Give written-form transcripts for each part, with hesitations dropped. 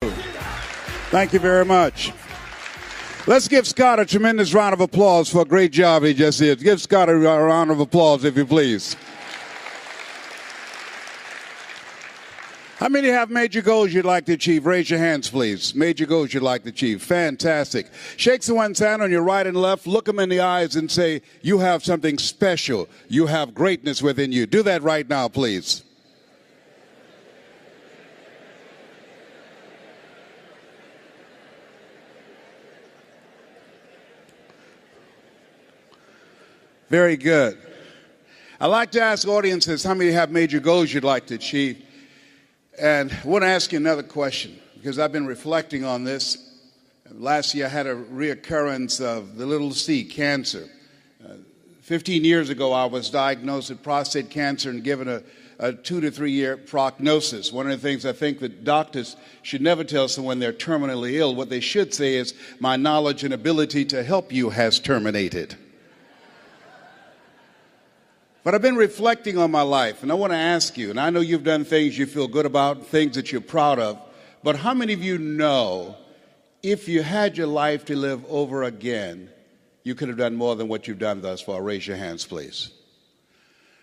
Thank you very much. Let's give Scott a tremendous round of applause for a great job he just did. Give Scott a round of applause, if you please. How many have major goals you'd like to achieve? Raise your hands, please. Major goals you'd like to achieve. Fantastic. Shake someone's hand on your right and left. Look them in the eyes and say, you have something special. You have greatness within you. Do that right now, please. Very good. I like to ask audiences how many have major goals you'd like to achieve. And I want to ask you another question, because I've been reflecting on this. Last year I had a reoccurrence of the little c, cancer. 15 years ago I was diagnosed with prostate cancer and given a 2 to 3 year prognosis. One of the things I think that doctors should never tell someone they're terminally ill, what they should say is, my knowledge and ability to help you has terminated. But I've been reflecting on my life, and I want to ask you, and I know you've done things you feel good about, things that you're proud of, but how many of you know if you had your life to live over again, you could have done more than what you've done thus far? Raise your hands, please.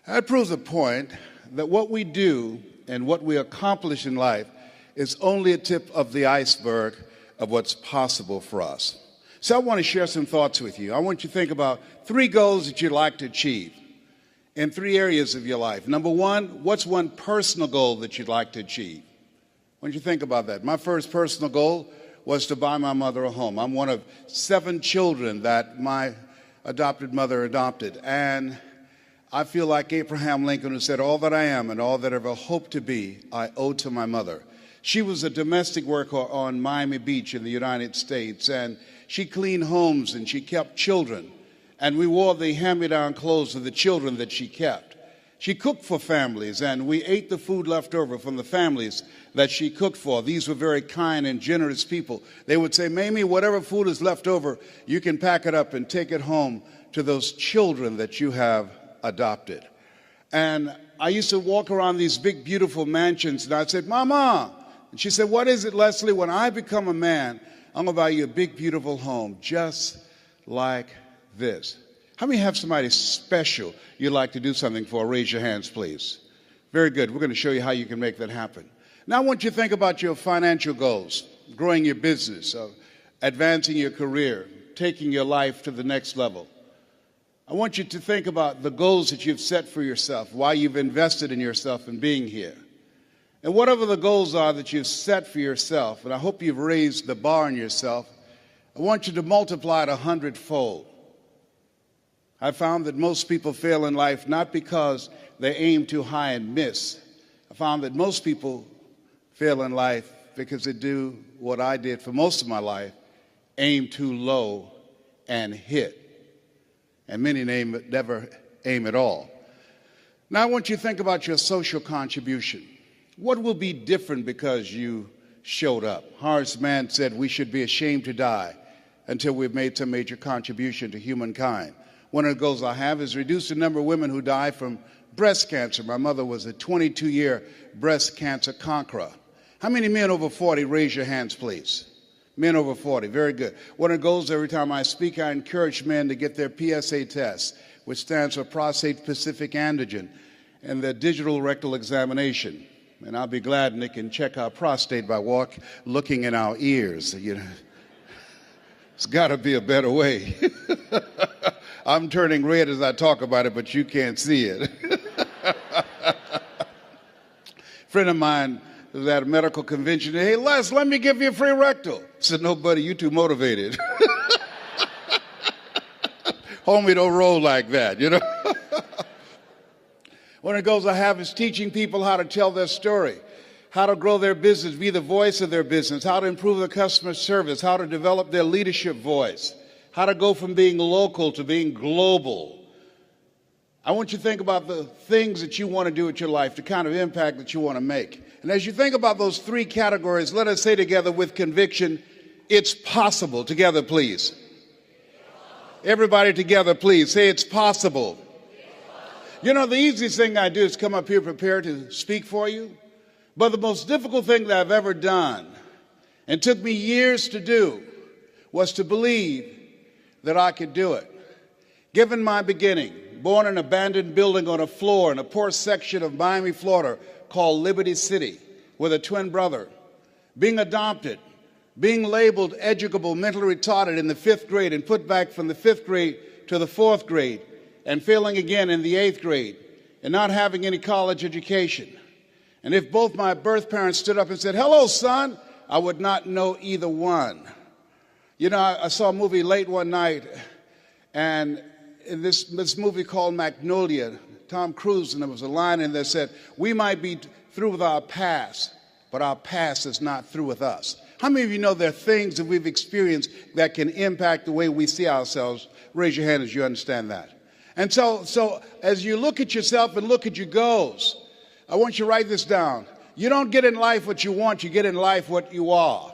That proves the point that what we do and what we accomplish in life is only a tip of the iceberg of what's possible for us. So I want to share some thoughts with you. I want you to think about 3 goals that you'd like to achieve in 3 areas of your life. Number 1, what's one personal goal that you'd like to achieve? Why don't you think about that? My first personal goal was to buy my mother a home. I'm one of 7 children that my adopted mother adopted. And I feel like Abraham Lincoln, who said, all that I am and all that I ever hope to be, I owe to my mother. She was a domestic worker on Miami Beach in the United States, and she cleaned homes and she kept children. And we wore the hand-me-down clothes of the children that she kept. She cooked for families, and we ate the food left over from the families that she cooked for. These were very kind and generous people. They would say, Mamie, whatever food is left over, you can pack it up and take it home to those children that you have adopted. And I used to walk around these big, beautiful mansions, and I'd say, Mama. And she said, what is it, Leslie? When I become a man, I'm going to buy you a big, beautiful home, just like this. How many have somebody special you'd like to do something for? Raise your hands, please. Very good. We're going to show you how you can make that happen. Now I want you to think about your financial goals, growing your business, advancing your career, taking your life to the next level. I want you to think about the goals that you've set for yourself, why you've invested in yourself and being here. And whatever the goals are that you've set for yourself, and I hope you've raised the bar on yourself, I want you to multiply it 100-fold. I found that most people fail in life not because they aim too high and miss. I found that most people fail in life because they do what I did for most of my life, aim too low and hit. And many never aim at all. Now I want you to think about your social contribution. What will be different because you showed up? Horace Mann said we should be ashamed to die until we've made some major contribution to humankind. One of the goals I have is reduce the number of women who die from breast cancer. My mother was a 22-year breast cancer conqueror. How many men over 40? Raise your hands, please. Men over 40. Very good. One of the goals every time I speak, I encourage men to get their PSA test, which stands for prostate-specific antigen, and their digital rectal examination. And I'll be glad and they can check our prostate by looking in our ears. You know, it's got to be a better way. I'm turning red as I talk about it, but you can't see it. A friend of mine was at a medical convention. Hey, Les, let me give you a free rectal. I said, no, buddy, you too motivated. Homie, don't roll like that, you know. One of the goals I have is teaching people how to tell their story, how to grow their business, be the voice of their business, how to improve the customer service, how to develop their leadership voice, how to go from being local to being global. I want you to think about the things that you want to do with your life, the kind of impact that you want to make. And as you think about those 3 categories, let us say together with conviction, it's possible. Together, please. Everybody together, please. Say it's possible. You know, the easiest thing I do is come up here prepared to speak for you. But the most difficult thing that I've ever done and took me years to do was to believe that I could do it. Given my beginning, born in an abandoned building on a floor in a poor section of Miami, Florida, called Liberty City, with a twin brother, being adopted, being labeled educable, mentally retarded in the 5th grade and put back from the 5th grade to the 4th grade, and failing again in the 8th grade, and not having any college education. And if both my birth parents stood up and said, "Hello, son," I would not know either one. You know, I saw a movie late one night, and in this movie called Magnolia, Tom Cruise, and there was a line in there that said, "We might be through with our past, but our past is not through with us." How many of you know there are things that we've experienced that can impact the way we see ourselves? Raise your hand as you understand that. And so as you look at yourself and look at your goals, I want you to write this down. You don't get in life what you want, you get in life what you are.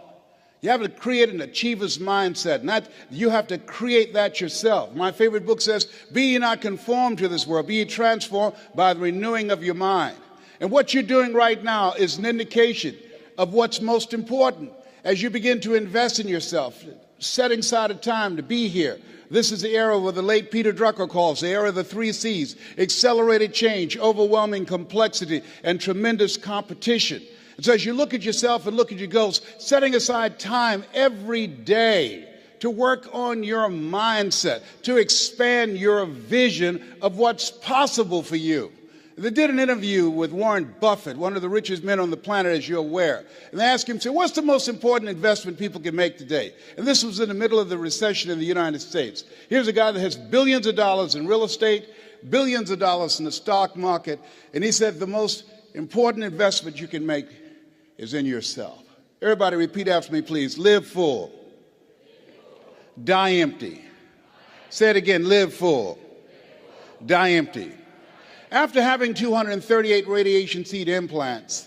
You have to create an achiever's mindset. You have to create that yourself. My favorite book says, "Be ye not conformed to this world, be ye transformed by the renewing of your mind." And what you're doing right now is an indication of what's most important. As you begin to invest in yourself, setting aside a time to be here. This is the era what the late Peter Drucker calls the era of the 3 C's: accelerated change, overwhelming complexity, and tremendous competition. And so as you look at yourself and look at your goals, setting aside time every day to work on your mindset, to expand your vision of what's possible for you. They did an interview with Warren Buffett, one of the richest men on the planet, as you're aware. And they asked him, what's the most important investment people can make today? And this was in the middle of the recession in the United States. Here's a guy that has billions of dollars in real estate, billions of dollars in the stock market. And he said the most important investment you can make is in yourself. Everybody repeat after me, please. Live full. Die empty. Say it again. Live full. Die empty. After having 238 radiation seed implants,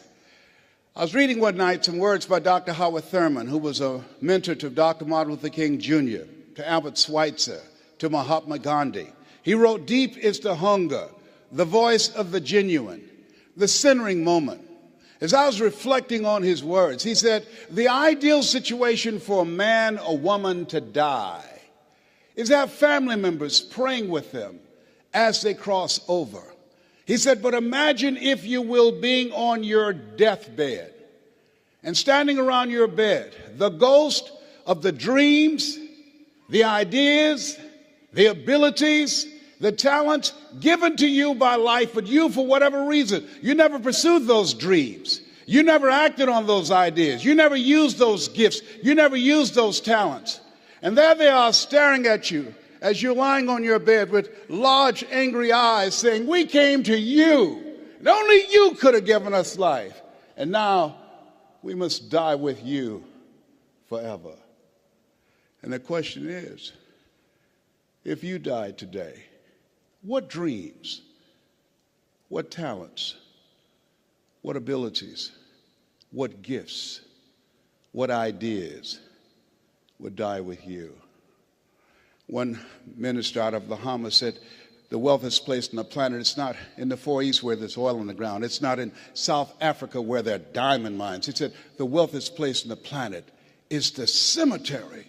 I was reading one night some words by Dr. Howard Thurman, who was a mentor to Dr. Martin Luther King Jr., to Albert Schweitzer, to Mahatma Gandhi. He wrote, "Deep is the hunger, the voice of the genuine, the centering moment." As I was reflecting on his words, he said, the ideal situation for a man or woman to die is to have family members praying with them as they cross over. He said, but imagine, if you will, being on your deathbed and standing around your bed, the ghost of the dreams, the ideas, the abilities, the talents given to you by life, but you, for whatever reason, you never pursued those dreams. You never acted on those ideas. You never used those gifts. You never used those talents. And there they are staring at you as you're lying on your bed with large, angry eyes saying, we came to you, and only you could have given us life. And now we must die with you forever. And the question is, if you died today, what dreams, what talents, what abilities, what gifts, what ideas would die with you? One minister out of Bahamas said, the wealthiest place on the planet, it's not in the Far East where there's oil on the ground. It's not in South Africa where there are diamond mines. He said, the wealthiest place on the planet is the cemetery.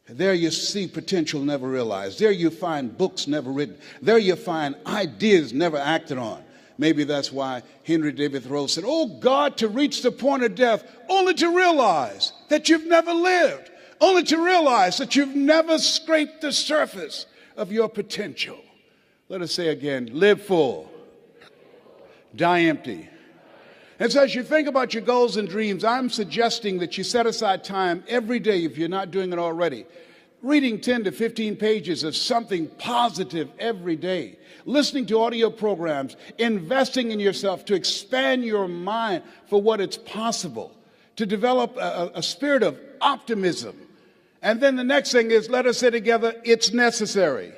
There you see potential never realized. There you find books never written. There you find ideas never acted on. Maybe that's why Henry David Thoreau said, oh God, to reach the point of death, only to realize that you've never lived. Only to realize that you've never scraped the surface of your potential. Let us say again, live full, die empty. And so as you think about your goals and dreams, I'm suggesting that you set aside time every day, if you're not doing it already, reading 10 to 15 pages of something positive every day, listening to audio programs, investing in yourself to expand your mind for what is possible, to develop a spirit of optimism. And then the next thing is, let us say together, it's necessary.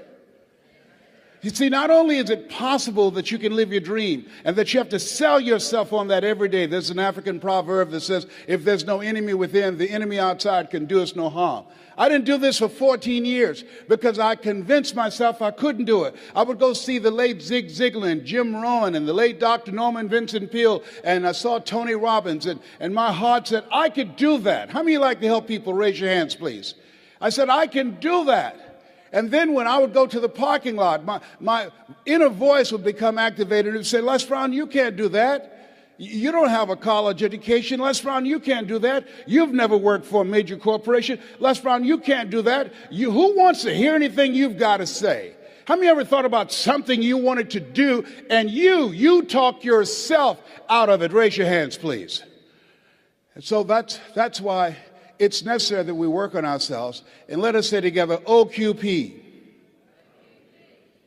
You see, not only is it possible that you can live your dream and that you have to sell yourself on that every day. There's an African proverb that says, if there's no enemy within, the enemy outside can do us no harm. I didn't do this for 14 years because I convinced myself I couldn't do it. I would go see the late Zig Ziglar and Jim Rohn and the late Dr. Norman Vincent Peale, and I saw Tony Robbins, and my heart said, I could do that. How many of you like to help people? Raise your hands, please. I said, I can do that. And then when I would go to the parking lot, my inner voice would become activated and say, Les Brown, you can't do that. You don't have a college education. Les Brown, you can't do that. You've never worked for a major corporation. Les Brown, you can't do that. Who wants to hear anything you've got to say? How many ever thought about something you wanted to do and you talk yourself out of it? Raise your hands, please. And so that's why it's necessary that we work on ourselves. And let us say together, OQP.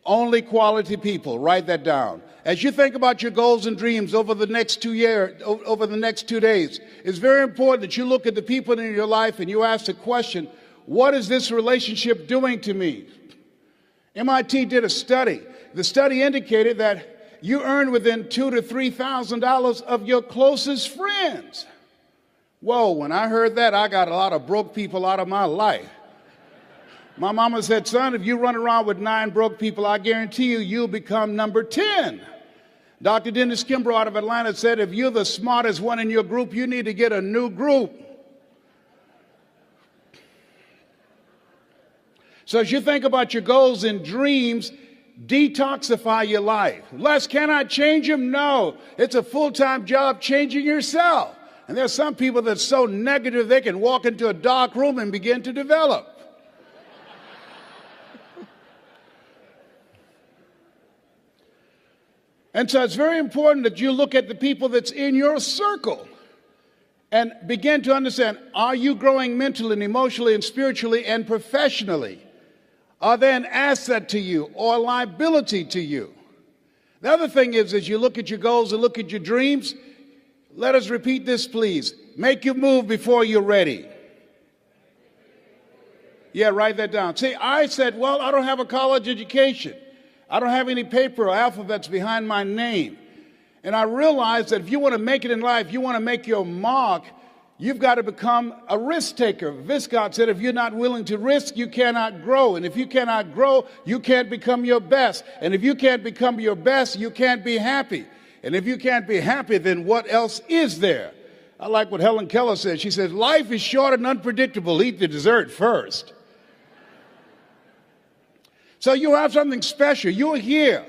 Only quality people. Write that down. As you think about your goals and dreams over the next 2 years, over the next 2 days, it's very important that you look at the people in your life and you ask the question, what is this relationship doing to me? MIT did a study. The study indicated that you earn within $2,000 to $3,000 of your closest friends. Whoa, when I heard that, I got a lot of broke people out of my life. My mama said, son, if you run around with 9 broke people, I guarantee you'll become number 10. Dr. Dennis Kimbrough out of Atlanta said, if you're the smartest one in your group, you need to get a new group. So as you think about your goals and dreams, detoxify your life. Les, can I change them? No. It's a full-time job changing yourself. And there's some people that's so negative they can walk into a dark room and begin to develop. And so it's very important that you look at the people that's in your circle and begin to understand, are you growing mentally and emotionally and spiritually and professionally? Are they an asset to you or a liability to you? The other thing is, as you look at your goals and look at your dreams, let us repeat this, please. Make your move before you're ready. Yeah, write that down. See, I said, well, I don't have a college education. I don't have any paper or alphabets behind my name. And I realized that if you want to make it in life, you want to make your mark, you've got to become a risk taker. Viscott said, if you're not willing to risk, you cannot grow. And if you cannot grow, you can't become your best. And if you can't become your best, you can't be happy. And if you can't be happy, then what else is there? I like what Helen Keller said. She says, life is short and unpredictable. Eat the dessert first. So you have something special. You're here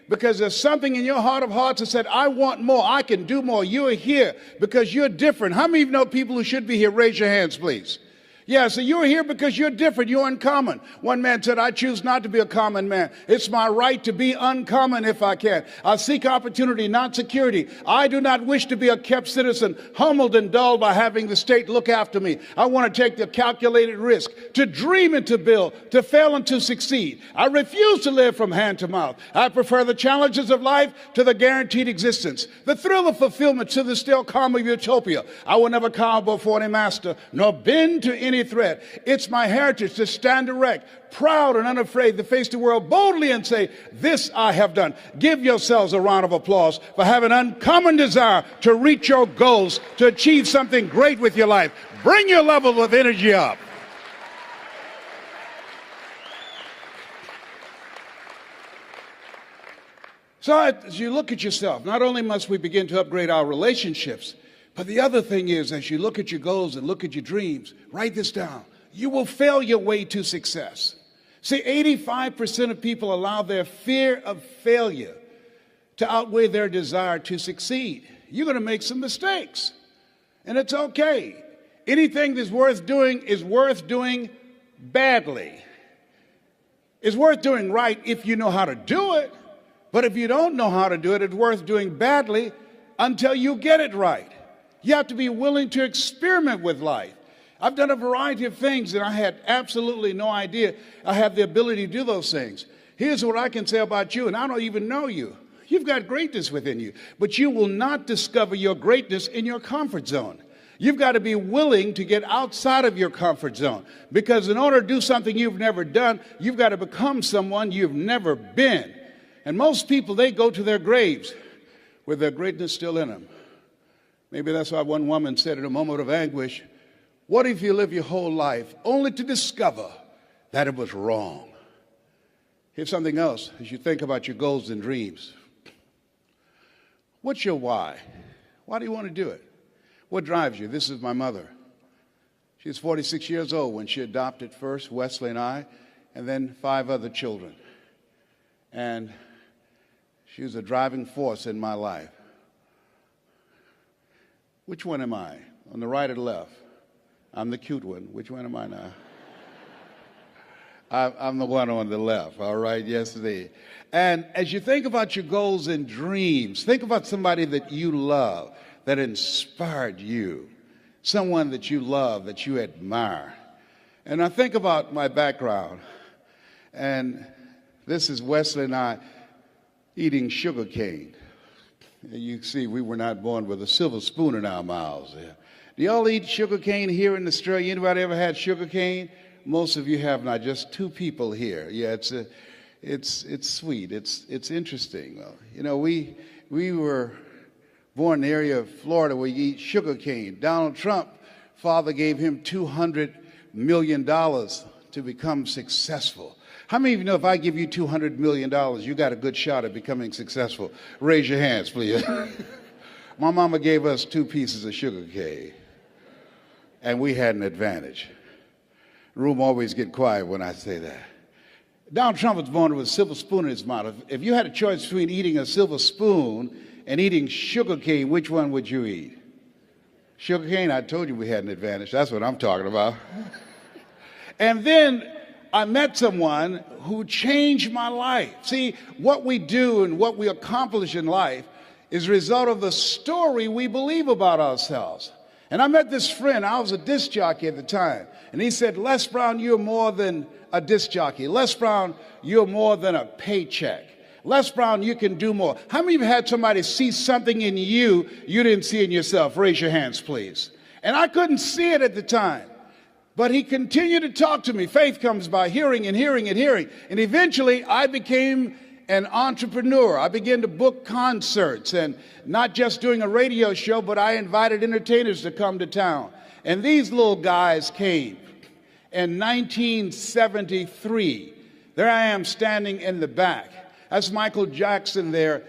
because there's something in your heart of hearts that said, I want more. I can do more. You're here because you're different. How many of you know people who should be here? Raise your hands, please. Yeah, so you're here because you're different. You're uncommon. One man said, I choose not to be a common man. It's my right to be uncommon if I can. I seek opportunity, not security. I do not wish to be a kept citizen, humbled and dulled by having the state look after me. I want to take the calculated risk, to dream and to build, to fail and to succeed. I refuse to live from hand to mouth. I prefer the challenges of life to the guaranteed existence, the thrill of fulfillment to the still calm of utopia. I will never cower before any master, nor bend to any threat. It's my heritage to stand erect, proud and unafraid, to face the world boldly and say, this I have done. Give yourselves a round of applause for having an uncommon desire to reach your goals, to achieve something great with your life. Bring your level of energy up. So as you look at yourself, not only must we begin to upgrade our relationships, but the other thing is, as you look at your goals and look at your dreams, write this down. You will fail your way to success. See, 85% of people allow their fear of failure to outweigh their desire to succeed. You're going to make some mistakes, and it's okay. Anything that's worth doing is worth doing badly. It's worth doing right if you know how to do it, but if you don't know how to do it, it's worth doing badly until you get it right. You have to be willing to experiment with life. I've done a variety of things, and I had absolutely no idea I have the ability to do those things. Here's what I can say about you, and I don't even know you. You've got greatness within you, but you will not discover your greatness in your comfort zone. You've got to be willing to get outside of your comfort zone, because in order to do something you've never done, you've got to become someone you've never been. And most people, they go to their graves with their greatness still in them. Maybe that's why one woman said in a moment of anguish, "What if you live your whole life only to discover that it was wrong?" Here's something else as you think about your goals and dreams. What's your why? Why do you want to do it? What drives you? This is my mother. She was 46 years old when she adopted first Wesley and I, and then 5 other children. And she was a driving force in my life. Which one am I? On the right or the left? I'm the cute one. Which one am I now? I'm the one on the left, all right? Yes, indeed. And as you think about your goals and dreams, think about somebody that you love, that inspired you, someone that you love, that you admire. And I think about my background, and this is Wesley and I eating sugar cane. You see, we were not born with a silver spoon in our mouths. Do y'all eat sugar cane here in Australia? Anybody ever had sugar cane? Most of you have not. Just 2 people here. Yeah, it's sweet. It's interesting. You know, we were born in the area of Florida where you eat sugar cane. Donald Trump, father gave him $200 million to become successful. How many of you know if I give you $200 million, you got a good shot at becoming successful? Raise your hands, please. My mama gave us 2 pieces of sugar cane, and we had an advantage. The room always get quiet when I say that. Donald Trump was born with a silver spoon in his mouth. If you had a choice between eating a silver spoon and eating sugar cane, which one would you eat? Sugar cane? I told you we had an advantage. That's what I'm talking about. And then I met someone who changed my life. See, what we do and what we accomplish in life is a result of the story we believe about ourselves. And I met this friend. I was a disc jockey at the time. And he said, "Les Brown, you're more than a disc jockey. Les Brown, you're more than a paycheck. Les Brown, you can do more." How many of you had somebody see something in you didn't see in yourself? Raise your hands, please. And I couldn't see it at the time. But he continued to talk to me. Faith comes by hearing and hearing and hearing. And eventually I became an entrepreneur. I began to book concerts, and not just doing a radio show, but I invited entertainers to come to town. And these little guys came. In 1973, there I am standing in the back. That's Michael Jackson there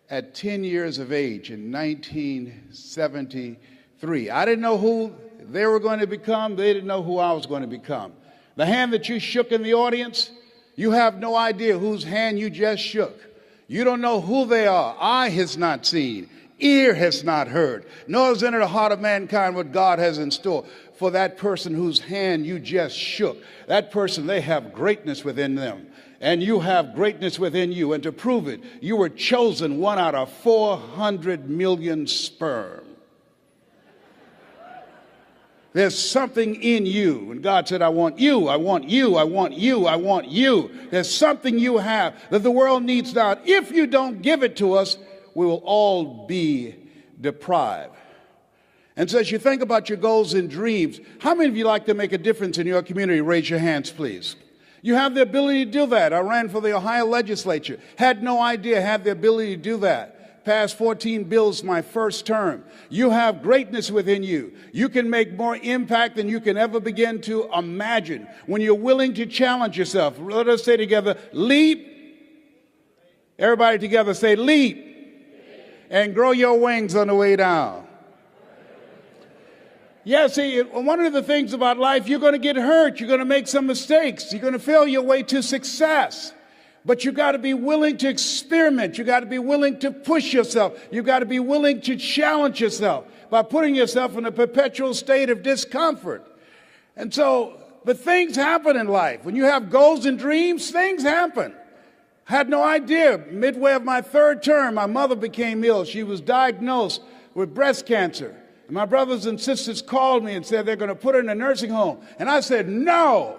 at 10 years of age in 1973. I didn't know who they were going to become. They didn't know who I was going to become. The hand that you shook in the audience, you have no idea whose hand you just shook. You don't know who they are. Eye has not seen, ear has not heard, nor has entered the heart of mankind what God has in store for that person whose hand you just shook. That person, they have greatness within them. And you have greatness within you. And to prove it, you were chosen 1 out of 400 million sperm. There's something in you. And God said, "I want you, I want you, I want you, I want you." There's something you have that the world needs now. If you don't give it to us, we will all be deprived. And so as you think about your goals and dreams, how many of you like to make a difference in your community? Raise your hands, please. You have the ability to do that. I ran for the Ohio legislature. Had no idea, had the ability to do that. Passed 14 bills my first term. You have greatness within you. You can make more impact than you can ever begin to imagine when you're willing to challenge yourself. Let us say together, leap. Everybody together say leap. And grow your wings on the way down. Yeah, see, one of the things about life, you're going to get hurt. You're going to make some mistakes. You're going to fail your way to success. But you got to be willing to experiment. You got to be willing to push yourself. You got to be willing to challenge yourself by putting yourself in a perpetual state of discomfort. And so, but things happen in life. When you have goals and dreams, things happen. I had no idea. Midway of my third term, my mother became ill. She was diagnosed with breast cancer. And my brothers and sisters called me and said they're going to put her in a nursing home. And I said, no.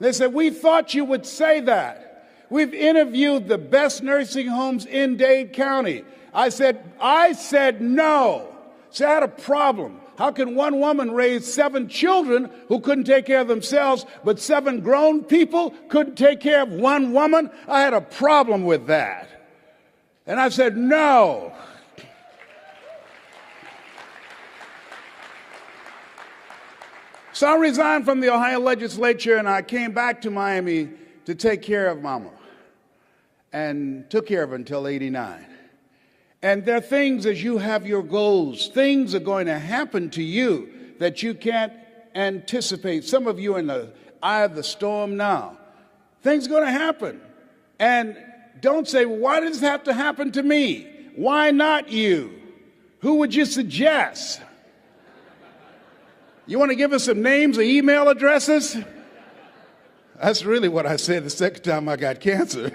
They said, we thought you would say that. We've interviewed the best nursing homes in Dade County. I said no. See, I had a problem. How can one woman raise 7 children who couldn't take care of themselves, but 7 grown people couldn't take care of one woman? I had a problem with that. And I said, no. So I resigned from the Ohio legislature and I came back to Miami to take care of Mama, and took care of her until 89. And there are things, as you have your goals, things are going to happen to you that you can't anticipate. Some of you are in the eye of the storm now. Things are going to happen. And don't say, well, why does this have to happen to me? Why not you? Who would you suggest? You want to give us some names or email addresses? That's really what I said the second time I got cancer.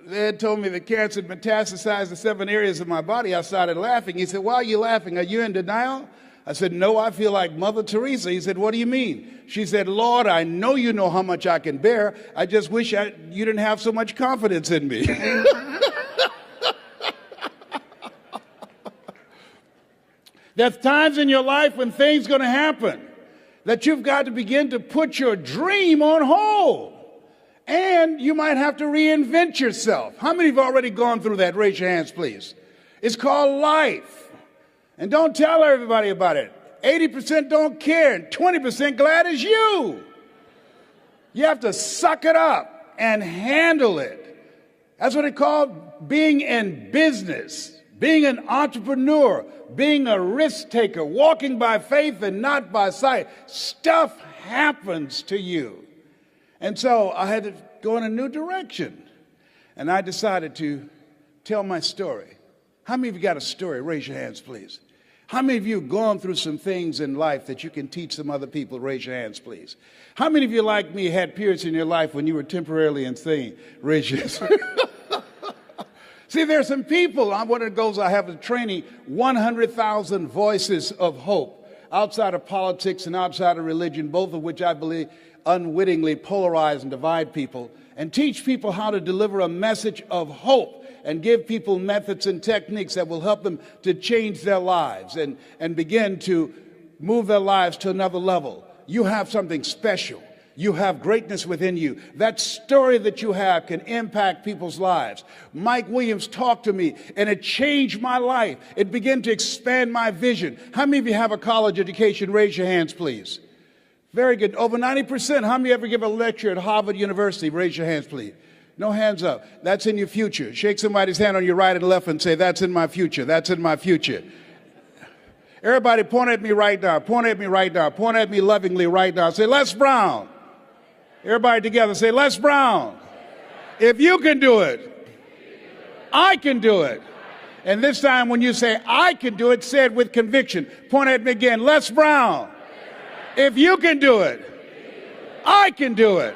They had told me the cancer had metastasized to 7 areas of my body. I started laughing. He said, why are you laughing? Are you in denial? I said, no, I feel like Mother Teresa. He said, what do you mean? She said, Lord, I know you know how much I can bear. I just wish you didn't have so much confidence in me. There's times in your life when things are going to happen that you've got to begin to put your dream on hold. And you might have to reinvent yourself. How many have already gone through that? Raise your hands, please. It's called life. And don't tell everybody about it. 80% don't care, and 20% glad as you. You have to suck it up and handle it. That's what it's called being in business, being an entrepreneur, being a risk taker, walking by faith and not by sight. Stuff happens to you. And so I had to go in a new direction. And I decided to tell my story. How many of you got a story? Raise your hands, please. How many of you have gone through some things in life that you can teach some other people? Raise your hands, please. How many of you, like me, had periods in your life when you were temporarily insane? Raise your hands. See, there are some people, one of the goals I have is training 100,000 voices of hope outside of politics and outside of religion, both of which I believe unwittingly polarize and divide people, and teach people how to deliver a message of hope and give people methods and techniques that will help them to change their lives and begin to move their lives to another level. You have something special. You have greatness within you. That story that you have can impact people's lives. Mike Williams talked to me, and it changed my life. It began to expand my vision. How many of you have a college education? Raise your hands, please. Very good. Over 90%. How many ever give a lecture at Harvard University? Raise your hands, please. No hands up. That's in your future. Shake somebody's hand on your right and left and say, that's in my future. That's in my future. Everybody point at me right now. Point at me right now. Point at me lovingly right now. Say, Les Brown. Everybody together say, Les Brown. If you can do it, I can do it. And this time when you say, I can do it, say it with conviction. Point at me again. Les Brown. If you can do it, I can do it.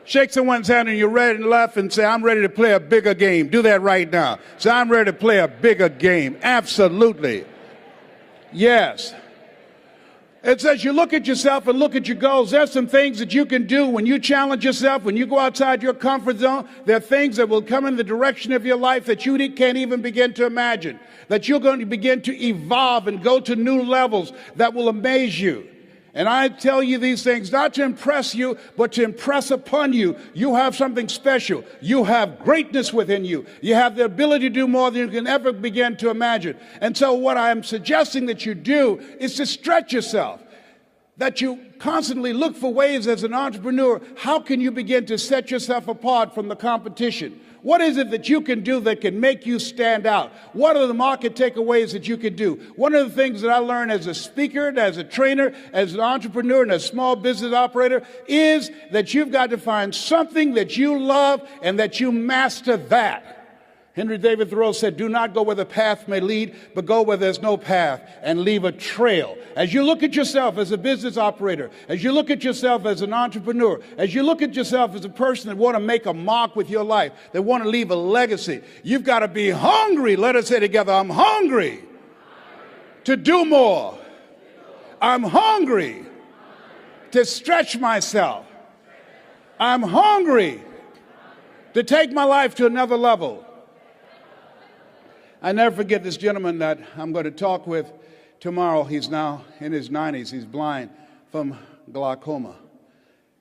Shake someone's hand on your right and left and say, I'm ready to play a bigger game. Do that right now. Say, I'm ready to play a bigger game. Absolutely. Yes. It says you look at yourself and look at your goals. There's some things that you can do when you challenge yourself, when you go outside your comfort zone. There are things that will come in the direction of your life that you can't even begin to imagine, that you're going to begin to evolve and go to new levels that will amaze you. And I tell you these things not to impress you, but to impress upon you. You have something special. You have greatness within you. You have the ability to do more than you can ever begin to imagine. And so what I'm suggesting that you do is to stretch yourself, that you constantly look for ways as an entrepreneur. How can you begin to set yourself apart from the competition? What is it that you can do that can make you stand out? What are the market takeaways that you can do? One of the things that I learned as a speaker, as a trainer, as an entrepreneur, and a small business operator is that you've got to find something that you love and that you master that. Henry David Thoreau said, do not go where the path may lead, but go where there's no path and leave a trail. As you look at yourself as a business operator, as you look at yourself as an entrepreneur, as you look at yourself as a person that want to make a mark with your life, that want to leave a legacy, you've got to be hungry. Let us say together, I'm hungry to do more. I'm hungry to stretch myself. I'm hungry to take my life to another level. I never forget this gentleman that I'm going to talk with tomorrow. He's now in his 90s. He's blind from glaucoma.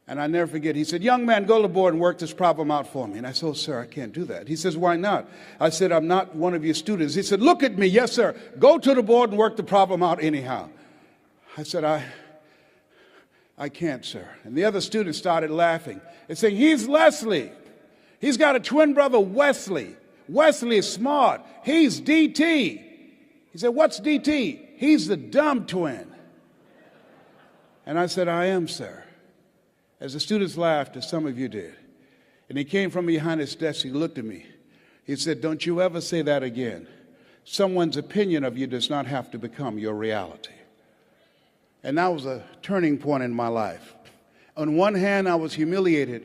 And I never forget, he said, young man, go to the board and work this problem out for me. And I said, oh, sir, I can't do that. He says, why not? I said, I'm not one of your students. He said, look at me. Yes, sir. Go to the board and work the problem out anyhow. I said, I can't, sir. And the other students started laughing and saying, he's Leslie. He's got a twin brother, Wesley. Wesley is smart. He's DT. He said, what's DT? He's the dumb twin. And I said, I am, sir. As the students laughed, as some of you did. And he came from behind his desk. He looked at me. He said, don't you ever say that again. Someone's opinion of you does not have to become your reality. And that was a turning point in my life. On one hand, I was humiliated,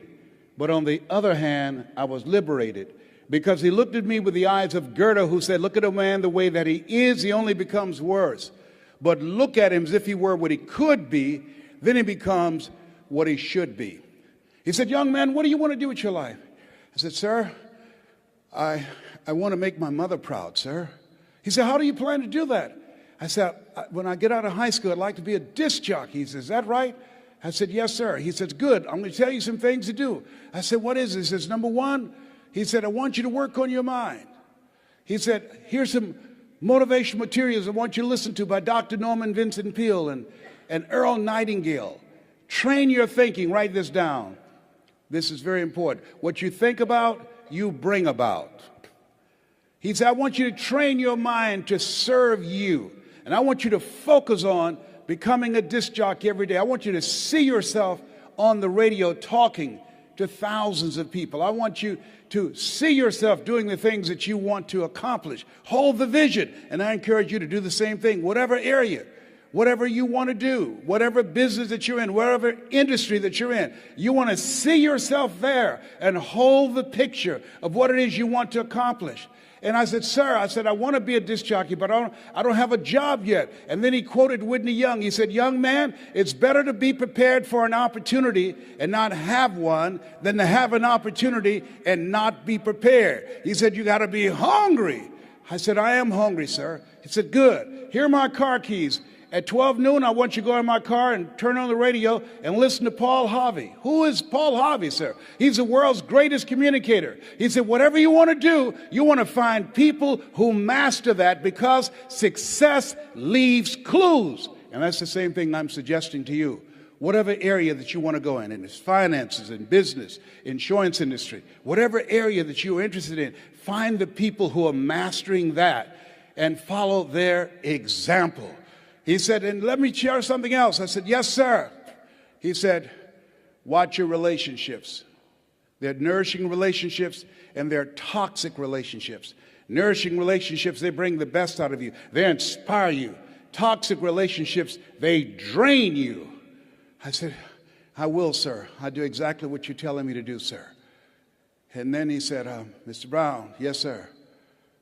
but on the other hand, I was liberated. Because he looked at me with the eyes of Goethe, who said, look at a man the way that he is, he only becomes worse. But look at him as if he were what he could be, then he becomes what he should be. He said, young man, what do you want to do with your life? I said, sir, I want to make my mother proud, sir. He said, how do you plan to do that? I said, when I get out of high school, I'd like to be a disc jockey. He says, is that right? I said, yes, sir. He says, good. I'm going to tell you some things to do. I said, what is it? He says, number one, he said, I want you to work on your mind. He said, here's some motivational materials I want you to listen to by Dr. Norman Vincent Peale and Earl Nightingale. Train your thinking. Write this down. This is very important. What you think about, you bring about. He said, I want you to train your mind to serve you. And I want you to focus on becoming a disc jockey every day. I want you to see yourself on the radio talking to thousands of people. I want you to see yourself doing the things that you want to accomplish. Hold the vision. And I encourage you to do the same thing, whatever area, whatever you want to do, whatever business that you're in, whatever industry that you're in. You want to see yourself there and hold the picture of what it is you want to accomplish. And I said, sir, I want to be a disc jockey, but I don't have a job yet. And then he quoted Whitney Young. He said, young man, it's better to be prepared for an opportunity and not have one than to have an opportunity and not be prepared. He said, you got to be hungry. I said, I am hungry, sir. He said, good. Here are my car keys. At 12 noon, I want you to go in my car and turn on the radio and listen to Paul Harvey. Who is Paul Harvey, sir? He's the world's greatest communicator. He said, whatever you want to do, you want to find people who master that because success leaves clues. And that's the same thing I'm suggesting to you. Whatever area that you want to go in it's finances, in business, insurance industry, whatever area that you're interested in, find the people who are mastering that and follow their example. He said, and let me share something else. I said, yes, sir. He said, watch your relationships. They're nourishing relationships and they're toxic relationships. Nourishing relationships, they bring the best out of you. They inspire you. Toxic relationships, they drain you. I said, I will, sir. I do exactly what you're telling me to do, sir. And then he said, Mr. Brown, yes, sir.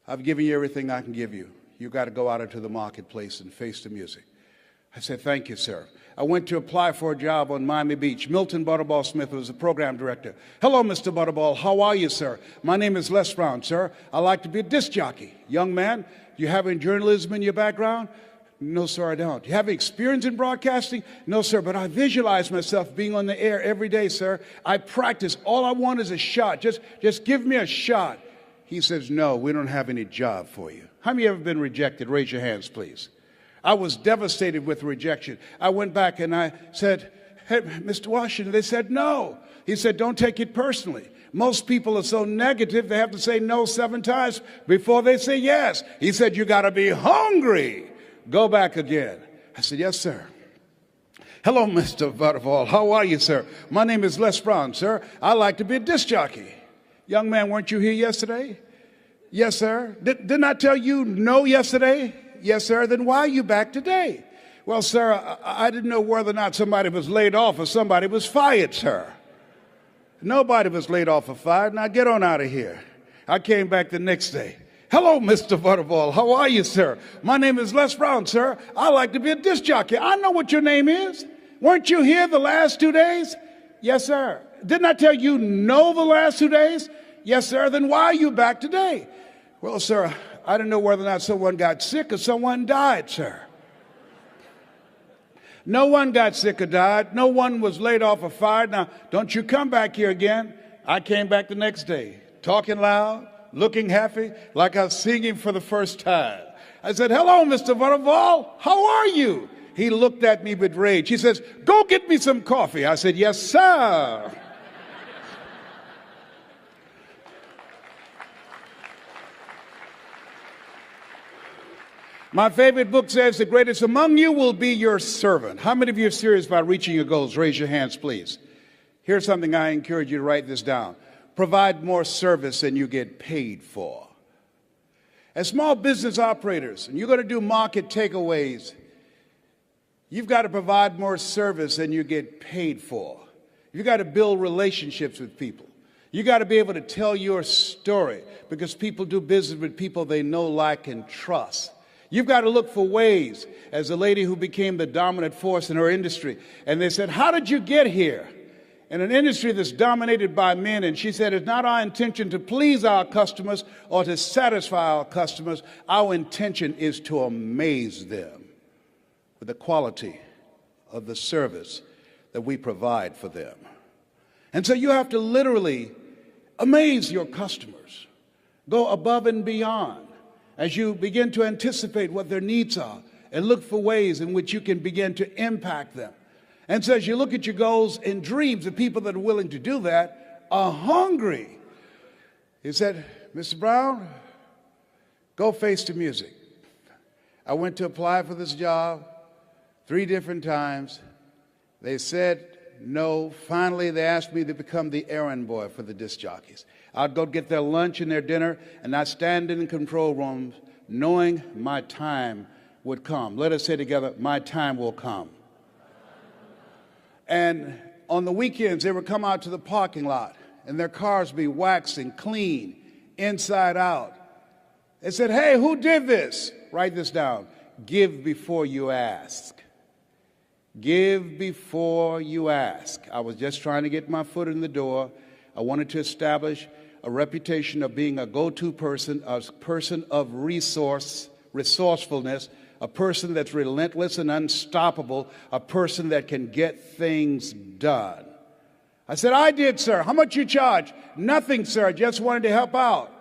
I've given you everything I can give you. You got to go out into the marketplace and face the music. I said, thank you, sir. I went to apply for a job on Miami Beach. Milton Butterball Smith was the program director. Hello, Mr. Butterball. How are you, sir? My name is Les Brown, sir. I like to be a disc jockey. Young man, do you have any journalism in your background? No, sir, I don't. Do you have any experience in broadcasting? No, sir, but I visualize myself being on the air every day, sir. I practice. All I want is a shot. Just give me a shot. He says, no, we don't have any job for you. How many have ever been rejected? Raise your hands, please. I was devastated with rejection. I went back and I said, hey, Mr. Washington, they said no. He said, don't take it personally. Most people are so negative, they have to say no 7 times before they say yes. He said, you got to be hungry. Go back again. I said, yes, sir. Hello, Mr. Butterball. How are you, sir? My name is Les Brown, sir. I like to be a disc jockey. Young man, weren't you here yesterday? Yes, sir. Didn't I tell you no yesterday? Yes, sir. Then why are you back today? Well, sir, I didn't know whether or not somebody was laid off or somebody was fired, sir. Nobody was laid off or fired. Now get on out of here. I came back the next day. Hello, Mr. Butterball. How are you, sir? My name is Les Brown, sir. I like to be a disc jockey. I know what your name is. Weren't you here the last 2 days? Yes, sir. Didn't I tell you no the last 2 days? Yes, sir. Then why are you back today? Well, sir, I didn't know whether or not someone got sick or someone died, sir. No one got sick or died. No one was laid off or fired. Now, don't you come back here again. I came back the next day, talking loud, looking happy, like I was singing for the first time. I said, hello, Mr. Butterfall. How are you? He looked at me with rage. He says, go get me some coffee. I said, yes, sir. My favorite book says the greatest among you will be your servant. How many of you are serious about reaching your goals? Raise your hands, please. Here's something I encourage you to write this down. Provide more service than you get paid for. As small business operators, and you're going to do market takeaways, you've got to provide more service than you get paid for. You've got to build relationships with people. You've got to be able to tell your story because people do business with people they know, like, and trust. You've got to look for ways, as a lady who became the dominant force in her industry, and they said, how did you get here? In an industry that's dominated by men, and she said, it's not our intention to please our customers or to satisfy our customers. Our intention is to amaze them with the quality of the service that we provide for them. And so you have to literally amaze your customers, go above and beyond as you begin to anticipate what their needs are and look for ways in which you can begin to impact them. And so as you look at your goals and dreams, the people that are willing to do that are hungry. He said, Mr. Brown, go face the music. I went to apply for this job 3 different times. They said no. Finally, they asked me to become the errand boy for the disc jockeys. I'd go get their lunch and their dinner, and I'd stand in the control room knowing my time would come. Let us say together, my time will come. And on the weekends, they would come out to the parking lot, and their cars be waxed and clean, inside out. They said, hey, who did this? Write this down. Give before you ask. Give before you ask. I was just trying to get my foot in the door. I wanted to establish a reputation of being a go-to person, a person of resourcefulness, a person that's relentless and unstoppable, a person that can get things done. I said, I did, sir. How much you charge? Nothing, sir. I just wanted to help out.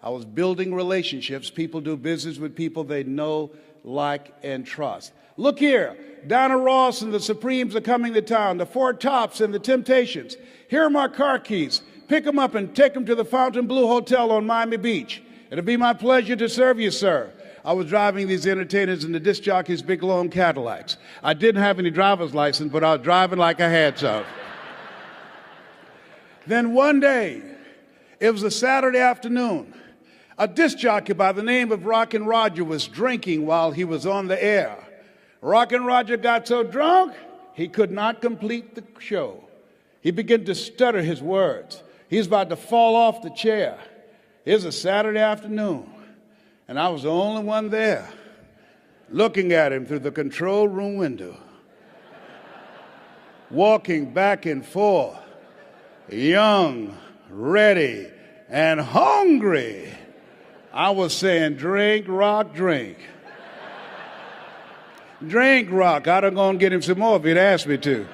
I was building relationships. People do business with people they know, like, and trust. Look here. Donna Ross and the Supremes are coming to town. The Four Tops and the Temptations. Here are my car keys. Pick them up and take them to the Fontainebleau Hotel on Miami Beach. It'll be my pleasure to serve you, sir. I was driving these entertainers in the disc jockeys' big, long Cadillacs. I didn't have any driver's license, but I was driving like I had some. Then one day, it was a Saturday afternoon, a disc jockey by the name of Rockin' Roger was drinking while he was on the air. Rockin' Roger got so drunk, he could not complete the show. He began to stutter his words. He was about to fall off the chair. It was a Saturday afternoon, and I was the only one there looking at him through the control room window, walking back and forth, young, ready, and hungry. I was saying, drink, rock, drink. Drink, rock. I'd have gone get him some more if he'd asked me to.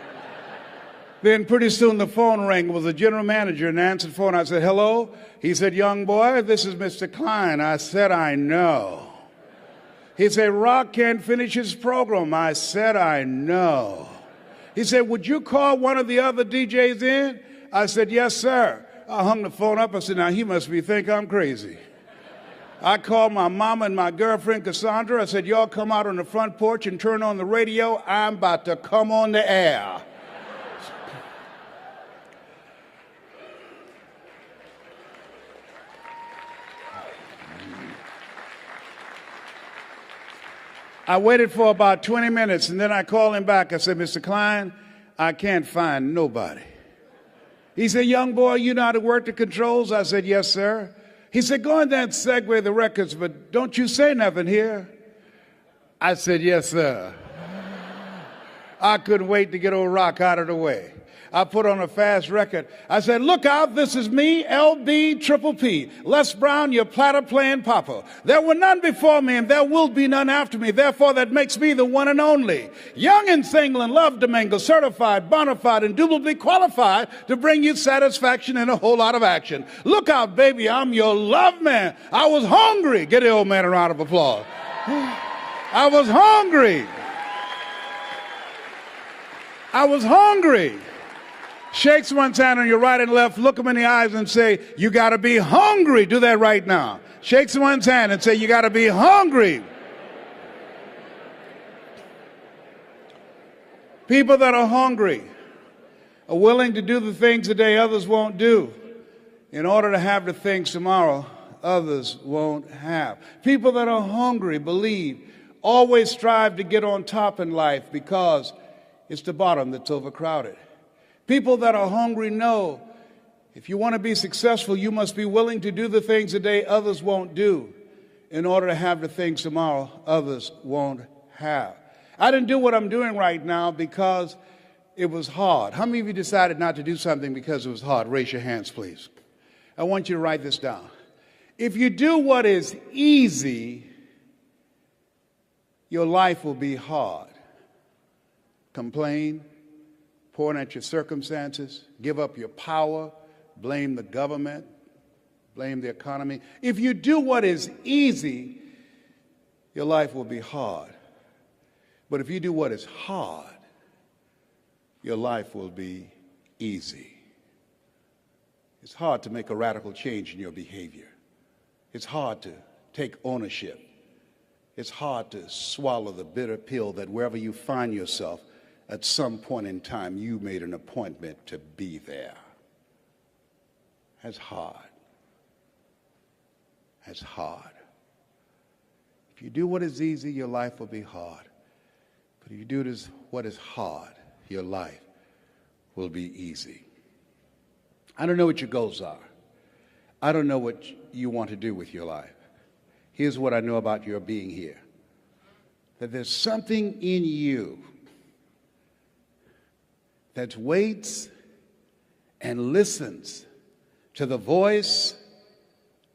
Then pretty soon the phone rang. It was the general manager and answered the phone. I said, hello? He said, young boy, this is Mr. Klein. I said, I know. He said, Rock can't finish his program. I said, I know. He said, would you call one of the other DJs in? I said, yes, sir. I hung the phone up. I said, now he must think I'm crazy. I called my mama and my girlfriend, Cassandra. I said, y'all come out on the front porch and turn on the radio. I'm about to come on the air. I waited for about 20 minutes, and then I called him back. I said, Mr. Klein, I can't find nobody. He said, young boy, you know how to work the controls? I said, yes, sir. He said, go in there and segue the records, but don't you say nothing here. I said, yes, sir. I couldn't wait to get old Rock out of the way. I put on a fast record. I said, look out, this is me, LB Triple P, Les Brown, your platter playing papa. There were none before me, and there will be none after me. Therefore, that makes me the one and only. Young and single and love to mingle, certified, bona fide, indubitably qualified to bring you satisfaction and a whole lot of action. Look out, baby, I'm your love man. I was hungry. Get the old man a round of applause. I was hungry. I was hungry. Shake someone's hand on your right and left, look them in the eyes and say, you got to be hungry. Do that right now. Shake someone's hand and say, you got to be hungry. People that are hungry are willing to do the things today others won't do in order to have the things tomorrow others won't have. People that are hungry believe, always strive to get on top in life because it's the bottom that's overcrowded. People that are hungry know if you want to be successful, you must be willing to do the things today others won't do in order to have the things tomorrow others won't have. I didn't do what I'm doing right now because it was hard. How many of you decided not to do something because it was hard? Raise your hands, please. I want you to write this down. If you do what is easy, your life will be hard. Complain, point at your circumstances, give up your power, blame the government, blame the economy. If you do what is easy, your life will be hard. But if you do what is hard, your life will be easy. It's hard to make a radical change in your behavior. It's hard to take ownership. It's hard to swallow the bitter pill that wherever you find yourself, at some point in time, you made an appointment to be there. That's hard. That's hard. If you do what is easy, your life will be hard. But if you do what is hard, your life will be easy. I don't know what your goals are. I don't know what you want to do with your life. Here's what I know about your being here. That there's something in you that waits and listens to the voice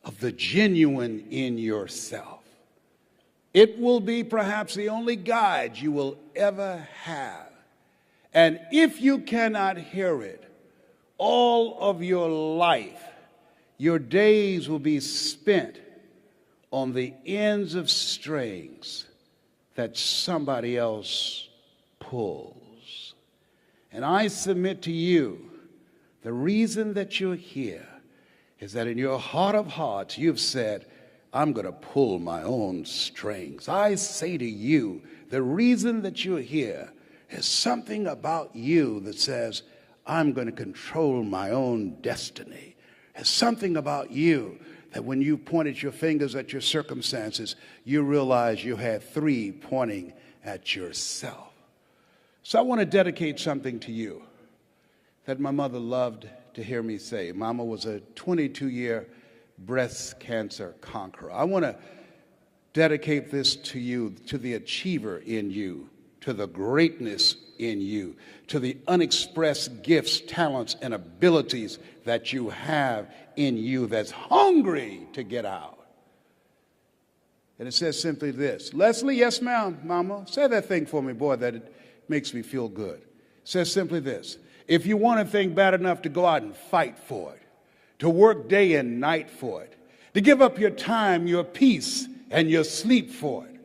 of the genuine in yourself. It will be perhaps the only guide you will ever have. And if you cannot hear it, all of your life, your days will be spent on the ends of strings that somebody else pulls. And I submit to you, the reason that you're here is that in your heart of hearts, you've said, I'm going to pull my own strings. I say to you, the reason that you're here is something about you that says, I'm going to control my own destiny. There's something about you that when you pointed your fingers at your circumstances, you realize you had three pointing at yourself. So I want to dedicate something to you that my mother loved to hear me say. Mama was a 22-year breast cancer conqueror. I want to dedicate this to you, to the achiever in you, to the greatness in you, to the unexpressed gifts, talents, and abilities that you have in you that's hungry to get out. And it says simply this. Leslie, yes, ma'am, Mama. Say that thing for me, boy, that it makes me feel good. It says simply this. If you want a thing bad enough to go out and fight for it, to work day and night for it, to give up your time, your peace, and your sleep for it,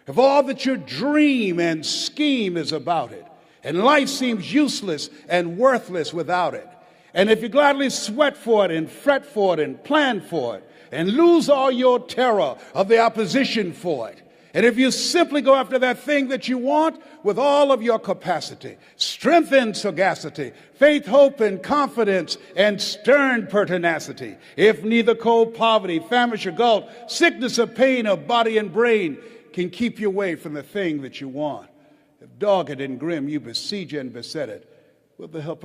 if all that your dream and scheme is about it, and life seems useless and worthless without it, and if you gladly sweat for it and fret for it and plan for it, and lose all your terror of the opposition for it, and if you simply go after that thing that you want with all of your capacity, strength and sagacity, faith, hope, and confidence, and stern pertinacity, if neither cold poverty, famish or gulf, sickness or pain of body and brain can keep you away from the thing that you want, if dogged and grim you besiege and beset it with the help of